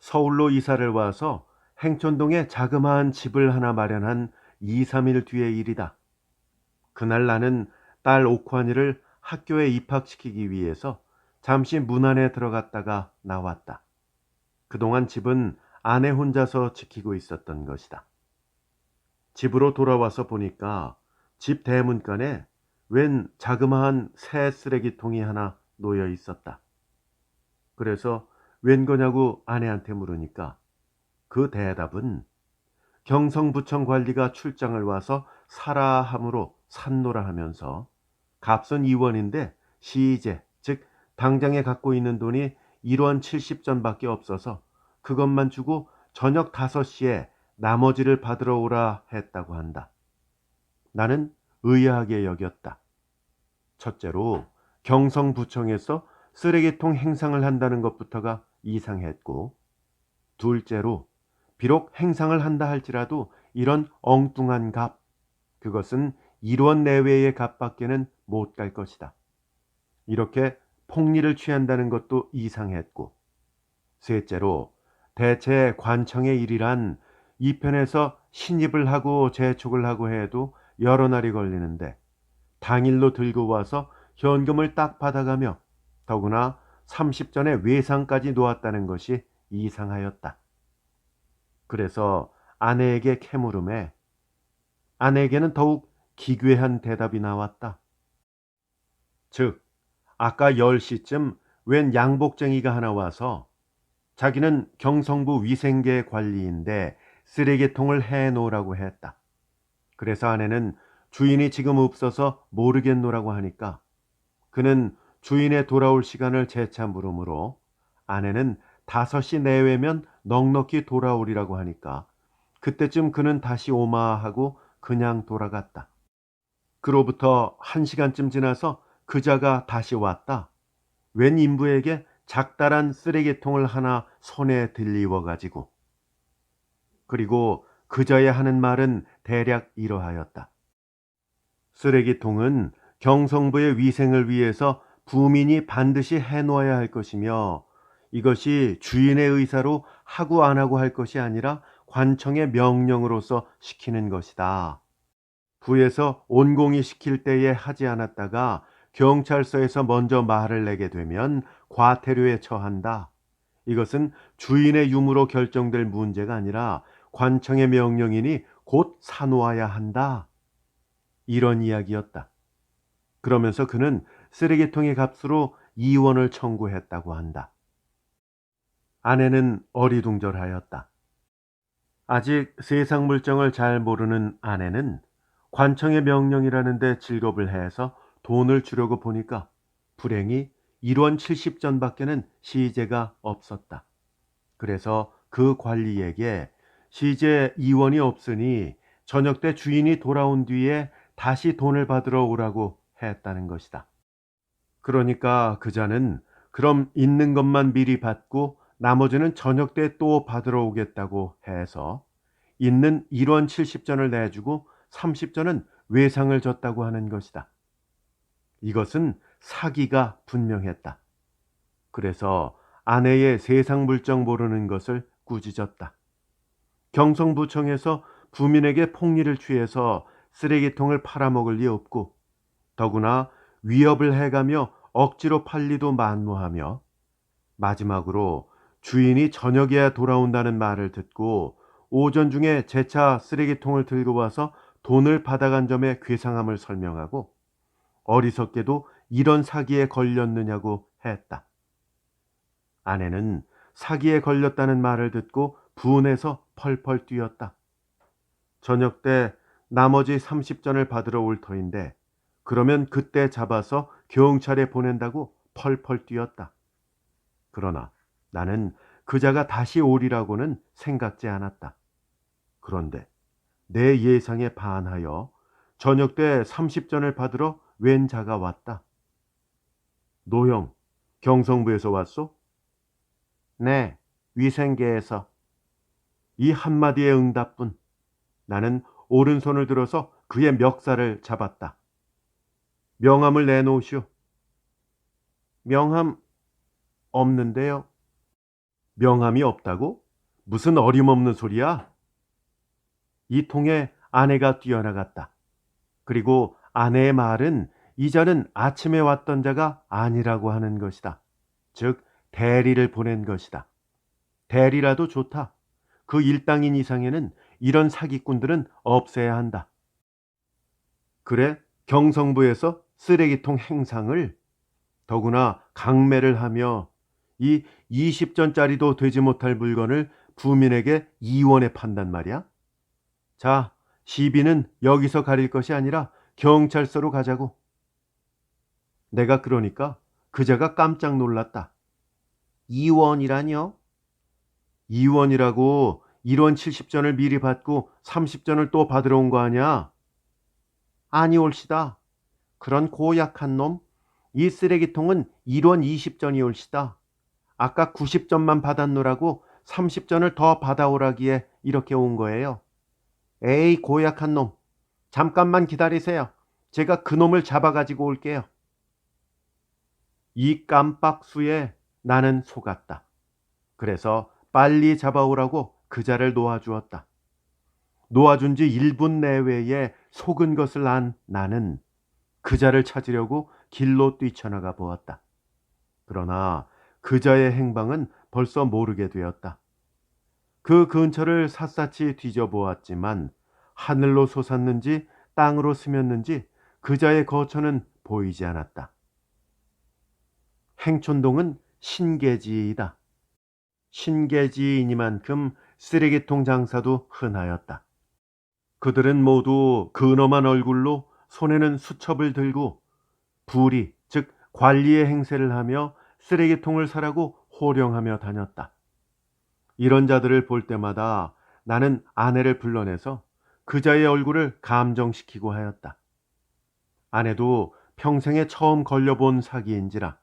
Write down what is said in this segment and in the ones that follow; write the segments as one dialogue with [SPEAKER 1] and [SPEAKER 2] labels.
[SPEAKER 1] 서울로 이사를 와서 행천동에 자그마한 집을 하나 마련한 2, 3일 뒤의 일이다. 그날 나는 딸 옥환이를 학교에 입학시키기 위해서 잠시 문 안에 들어갔다가 나왔다. 그동안 집은 아내 혼자서 지키고 있었던 것이다. 집으로 돌아와서 보니까 집 대문간에 웬 자그마한 새 쓰레기통이 하나 놓여 있었다. 그래서 웬 거냐고 아내한테 물으니까 그 대답은 경성부청 관리가 출장을 와서 사라 함으로 샀노라 하면서 값은 2원인데 시제, 즉 당장에 갖고 있는 돈이 1원 70전밖에 없어서 그것만 주고 저녁 5시에 나머지를 받으러 오라 했다고 한다. 나는 의아하게 여겼다. 첫째로 경성부청에서 쓰레기통 행상을 한다는 것부터가 이상했고, 둘째로 비록 행상을 한다 할지라도 이런 엉뚱한 값, 그것은 1원 내외의 값밖에는 못 갈 것이다. 이렇게 폭리를 취한다는 것도 이상했고, 셋째로 대체 관청의 일이란 이편에서 신입을 하고 재촉을 하고 해도 여러 날이 걸리는데 당일로 들고 와서 현금을 딱 받아가며 더구나 30전에 외상까지 놓았다는 것이 이상하였다. 그래서 아내에게 캐물음에 아내에게는 더욱 기괴한 대답이 나왔다. 즉, 아까 10시쯤 웬 양복쟁이가 하나 와서 자기는 경성부 위생계 관리인데 쓰레기통을 해놓으라고 했다. 그래서 아내는 주인이 지금 없어서 모르겠노라고 하니까 그는 주인의 돌아올 시간을 재차 물으므로 아내는 5시 내외면 넉넉히 돌아오리라고 하니까 그때쯤 그는 다시 오마 하고 그냥 돌아갔다. 그로부터 1시간쯤 지나서 그자가 다시 왔다. 웬 인부에게 작달한 쓰레기통을 하나 손에 들리워 가지고. 그리고 그자의 하는 말은 대략 이러하였다. 쓰레기통은 경성부의 위생을 위해서 부민이 반드시 해놓아야 할 것이며 이것이 주인의 의사로 하고 안 하고 할 것이 아니라 관청의 명령으로서 시키는 것이다. 부에서 온공이 시킬 때에 하지 않았다가 경찰서에서 먼저 말을 내게 되면 과태료에 처한다. 이것은 주인의 유무로 결정될 문제가 아니라 관청의 명령이니 곧 사놓아야 한다. 이런 이야기였다. 그러면서 그는 쓰레기통의 값으로 2원을 청구했다고 한다. 아내는 어리둥절하였다. 아직 세상 물정을 잘 모르는 아내는 관청의 명령이라는데 질겁을 해서 돈을 주려고 보니까 불행히 1원 70전밖에는 시제가 없었다. 그래서 그 관리에게 시제 2원이 없으니 저녁 때 주인이 돌아온 뒤에 다시 돈을 받으러 오라고 했다는 것이다. 그러니까 그자는 그럼 있는 것만 미리 받고 나머지는 저녁 때 또 받으러 오겠다고 해서 있는 1원 70전을 내주고 30전은 외상을 줬다고 하는 것이다. 이것은 사기가 분명했다. 그래서 아내의 세상 물정 모르는 것을 꾸짖었다. 경성부청에서 부민에게 폭리를 취해서 쓰레기통을 팔아먹을 리 없고 더구나 위협을 해가며 억지로 팔리도 만무하며 마지막으로 주인이 저녁에야 돌아온다는 말을 듣고 오전 중에 재차 쓰레기통을 들고 와서 돈을 받아간 점에 괴상함을 설명하고 어리석게도 이런 사기에 걸렸느냐고 했다. 아내는 사기에 걸렸다는 말을 듣고 분해서 펄펄 뛰었다. 저녁 때 나머지 30전을 받으러 올 터인데 그러면 그때 잡아서 경찰에 보낸다고 펄펄 뛰었다. 그러나 나는 그자가 다시 오리라고는 생각지 않았다. 그런데 내 예상에 반하여 저녁 때 30전을 받으러 웬 자가 왔다. 노형, 경성부에서 왔소? 네, 위생계에서. 이 한마디의 응답뿐 나는 오른손을 들어서 그의 멱살을 잡았다. 명함을 내놓으시오. 명함 없는데요. 명함이 없다고? 무슨 어림없는 소리야? 이 통에 아내가 뛰어나갔다. 그리고 아내의 말은 이자는 아침에 왔던 자가 아니라고 하는 것이다. 즉, 대리를 보낸 것이다. 대리라도 좋다. 그 일당인 이상에는 이런 사기꾼들은 없애야 한다. 그래, 경성부에서 쓰레기통 행상을, 더구나 강매를 하며 이 20전짜리도 되지 못할 물건을 부민에게 이원에 판단 말이야? 자, 시비는 여기서 가릴 것이 아니라 경찰서로 가자고. 내가 그러니까 그자가 깜짝 놀랐다. 이원이라뇨? 이원이라고 1원 70전을 미리 받고 30전을 또 받으러 온 거 아니야? 아니 올시다. 그런 고약한 놈. 이 쓰레기통은 1원 20전이 올시다. 아까 90전만 받았노라고 30전을 더 받아오라기에 이렇게 온 거예요. 에이, 고약한 놈. 잠깐만 기다리세요. 제가 그 놈을 잡아가지고 올게요. 이 깜빡수에 나는 속았다. 그래서 빨리 잡아오라고 그자를 놓아주었다. 놓아준 지 1분 내외에 속은 것을 안 나는 그자를 찾으려고 길로 뛰쳐나가 보았다. 그러나 그자의 행방은 벌써 모르게 되었다. 그 근처를 샅샅이 뒤져보았지만 하늘로 솟았는지 땅으로 스쳤는지 그자의 거처는 보이지 않았다. 행촌동은 신계지이다. 신계지이니만큼 쓰레기통 장사도 흔하였다. 그들은 모두 근엄한 얼굴로 손에는 수첩을 들고 부리, 즉 관리의 행세를 하며 쓰레기통을 사라고 호령하며 다녔다. 이런 자들을 볼 때마다 나는 아내를 불러내서 그자의 얼굴을 감정시키고 하였다. 아내도 평생에 처음 걸려본 사기인지라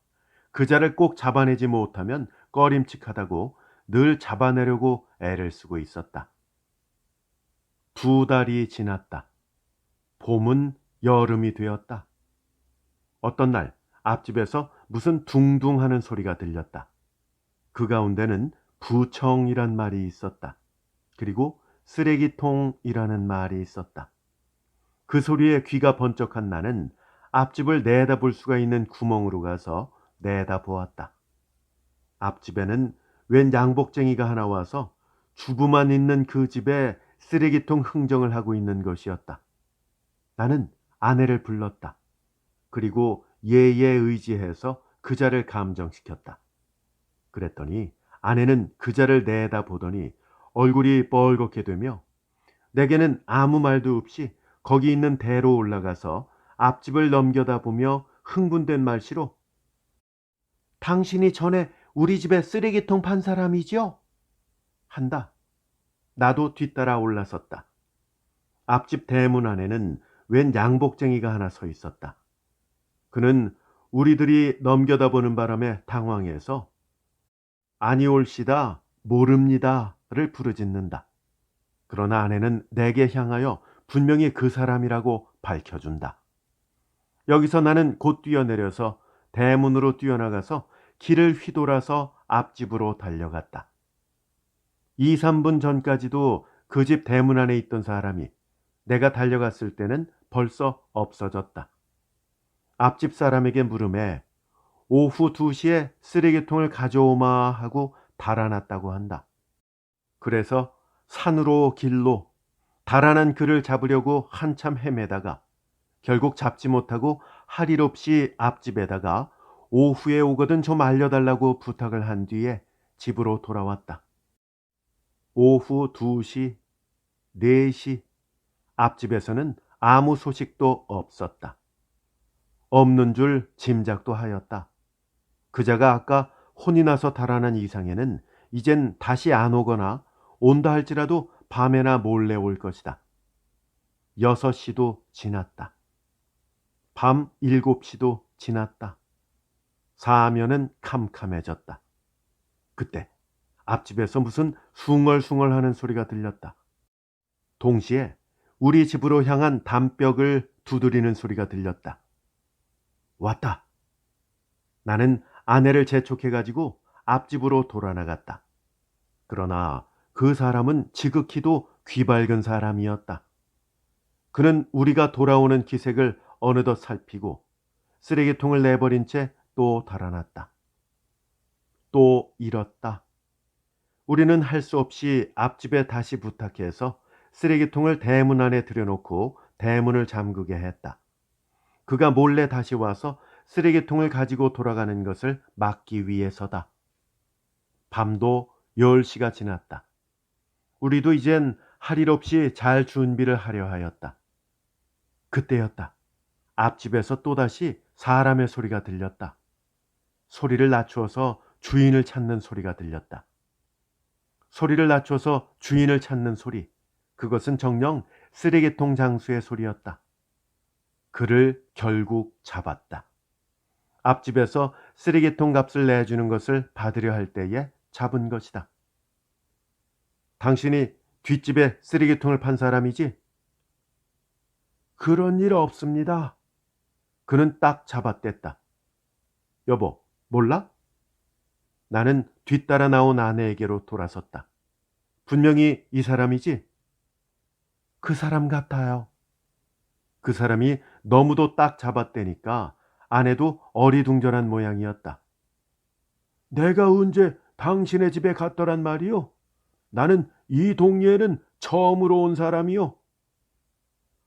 [SPEAKER 1] 그자를 꼭 잡아내지 못하면 꺼림칙하다고 늘 잡아내려고 애를 쓰고 있었다. 2달이 지났다. 봄은 여름이 되었다. 어떤 날 앞집에서 무슨 둥둥하는 소리가 들렸다. 그 가운데는 부청이란 말이 있었다. 그리고 쓰레기통이라는 말이 있었다. 그 소리에 귀가 번쩍한 나는 앞집을 내다볼 수가 있는 구멍으로 가서 내다보았다. 앞집에는 웬 양복쟁이가 하나 와서 주부만 있는 그 집에 쓰레기통 흥정을 하고 있는 것이었다. 나는 아내를 불렀다. 그리고 예에 의지해서 그자를 감정시켰다. 그랬더니 아내는 그자를 내다보더니 얼굴이 뻘겋게 되며 내게는 아무 말도 없이 거기 있는 대로 올라가서 앞집을 넘겨다보며 흥분된 말씨로 당신이 전에 우리 집에 쓰레기통 판 사람이죠? 한다. 나도 뒤따라 올라섰다. 앞집 대문 안에는 웬 양복쟁이가 하나 서 있었다. 그는 우리들이 넘겨다보는 바람에 당황해서 아니올시다, 모릅니다를 부르짖는다. 그러나 아내는 내게 향하여 분명히 그 사람이라고 밝혀준다. 여기서 나는 곧 뛰어내려서 대문으로 뛰어나가서 길을 휘돌아서 앞집으로 달려갔다. 2, 3분 전까지도 그 집 대문 안에 있던 사람이 내가 달려갔을 때는 벌써 없어졌다. 앞집 사람에게 물음에 오후 2시에 쓰레기통을 가져오마 하고 달아났다고 한다. 그래서 산으로 길로 달아난 그를 잡으려고 한참 헤매다가 결국 잡지 못하고 할 일 없이 앞집에다가 오후에 오거든 좀 알려달라고 부탁을 한 뒤에 집으로 돌아왔다. 오후 2시, 4시, 앞집에서는 아무 소식도 없었다. 없는 줄 짐작도 하였다. 그자가 아까 혼이 나서 달아난 이상에는 이젠 다시 안 오거나 온다 할지라도 밤에나 몰래 올 것이다. 6시도 지났다. 밤 7시도 지났다. 사면은 캄캄해졌다. 그때 앞집에서 무슨 숭얼숭얼하는 소리가 들렸다. 동시에 우리 집으로 향한 담벽을 두드리는 소리가 들렸다. 왔다. 나는 아내를 재촉해가지고 앞집으로 돌아나갔다. 그러나 그 사람은 지극히도 귀밝은 사람이었다. 그는 우리가 돌아오는 기색을 어느덧 살피고 쓰레기통을 내버린 채 또 달아났다. 또 잃었다. 우리는 할 수 없이 앞집에 다시 부탁해서 쓰레기통을 대문 안에 들여놓고 대문을 잠그게 했다. 그가 몰래 다시 와서 쓰레기통을 가지고 돌아가는 것을 막기 위해서다. 밤도 10시가 지났다. 우리도 이젠 할 일 없이 잘 준비를 하려 하였다. 그때였다. 앞집에서 또다시 사람의 소리가 들렸다. 소리를 낮추어서 주인을 찾는 소리가 들렸다. 소리를 낮춰서 주인을 찾는 소리. 그것은 정녕 쓰레기통 장수의 소리였다. 그를 결국 잡았다. 앞집에서 쓰레기통 값을 내주는 것을 받으려 할 때에 잡은 것이다. 당신이 뒷집에 쓰레기통을 판 사람이지? 그런 일 없습니다. 그는 딱 잡아댔다. 여보, 몰라? 나는 뒤따라 나온 아내에게로 돌아섰다. 분명히 이 사람이지? 그 사람 같아요. 그 사람이 너무도 딱 잡아대니까 아내도 어리둥절한 모양이었다. 내가 언제 당신의 집에 갔더란 말이요? 나는 이 동네에는 처음으로 온 사람이요.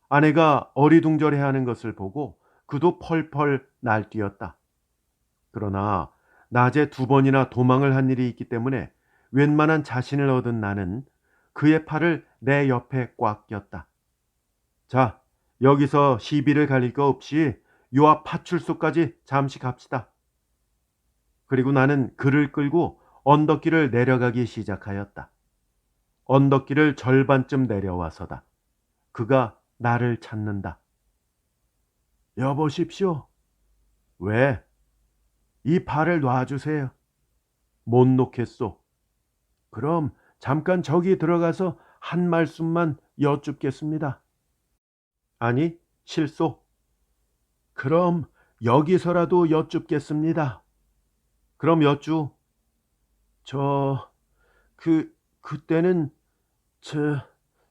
[SPEAKER 1] 아내가 어리둥절해하는 것을 보고 그도 펄펄 날뛰었다. 그러나 낮에 2번이나 도망을 한 일이 있기 때문에 웬만한 자신을 얻은 나는 그의 팔을 내 옆에 꽉 꼈다. 자, 여기서 시비를 가릴 거 없이 요 앞 파출소까지 잠시 갑시다. 그리고 나는 그를 끌고 언덕길을 내려가기 시작하였다. 언덕길을 절반쯤 내려와서다. 그가 나를 찾는다. 여보십시오. 왜? 이 팔을 놔주세요. 못 놓겠소. 그럼 잠깐 저기 들어가서 한 말씀만 여쭙겠습니다. 아니, 실소. 그럼 여기서라도 여쭙겠습니다. 그럼 여쭈. 그때는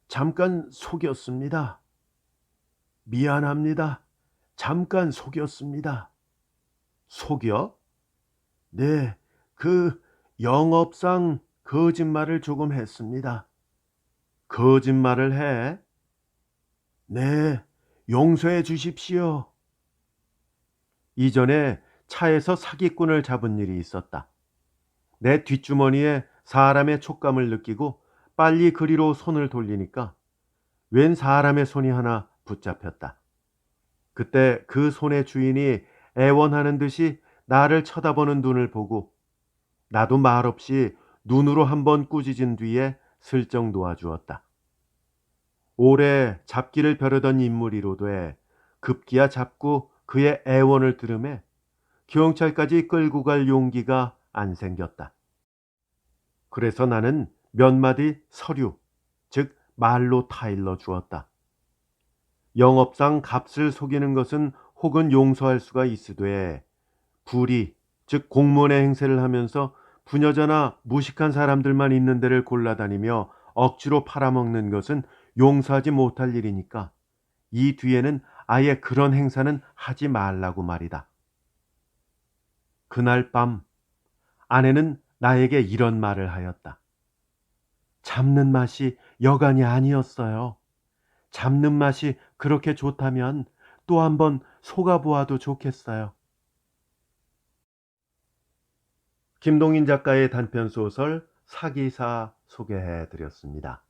[SPEAKER 1] 잠깐 속였습니다. 미안합니다. 잠깐 속였습니다. 속여? 네, 영업상 거짓말을 조금 했습니다. 거짓말을 해? 네, 용서해 주십시오. 이전에 차에서 사기꾼을 잡은 일이 있었다. 내 뒷주머니에 사람의 촉감을 느끼고 빨리 그리로 손을 돌리니까 웬 사람의 손이 하나 붙잡혔다. 그때 그 손의 주인이 애원하는 듯이 나를 쳐다보는 눈을 보고 나도 말없이 눈으로 한번 꾸짖은 뒤에 슬쩍 놓아주었다. 오래 잡기를 벼르던 인물이로돼 급기야 잡고 그의 애원을 들으매 경찰까지 끌고 갈 용기가 안 생겼다. 그래서 나는 몇 마디 서류, 즉 말로 타일러 주었다. 영업상 값을 속이는 것은 혹은 용서할 수가 있으되 불의, 즉 공무원의 행세를 하면서 부녀자나 무식한 사람들만 있는 데를 골라다니며 억지로 팔아먹는 것은 용서하지 못할 일이니까 이 뒤에는 아예 그런 행사는 하지 말라고 말이다. 그날 밤 아내는 나에게 이런 말을 하였다. 잡는 맛이 여간이 아니었어요. 잡는 맛이 그렇게 좋다면 또 한번 속아보아도 좋겠어요. 김동인 작가의 단편소설 사기사 소개해 드렸습니다.